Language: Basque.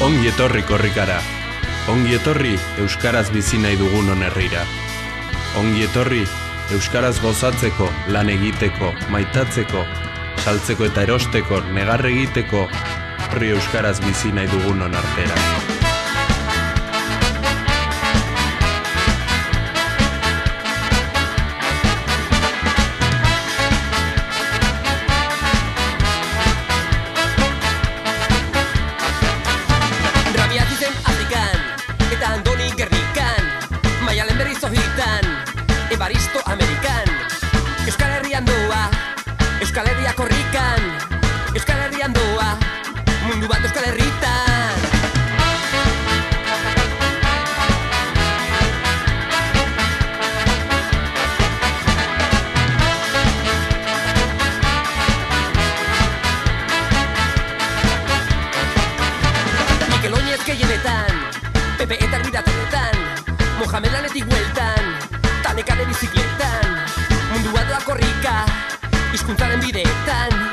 Ongi etorri korrikara. Ongi etorri euskaraz bizi nahi dugun herrira. Ongi etorri euskaraz gozatzeko, lan egiteko, maitatzeko, saltzeko eta erosteko, negar egiteko, horri euskaraz bizi nahi dugun artera. Evaristo Amerikan, Euskal Herrian doa, Euskal Herria korrikan, Euskal Herrian doa, mundu bat Euskal Herritan. Mikel Oinez gehienetan, Pepe eta Bidatonetan, Mohamed Lanetik hueltan, Tanekaren bizikletan, mundua doa korrika, hizkuntzaren bideetan.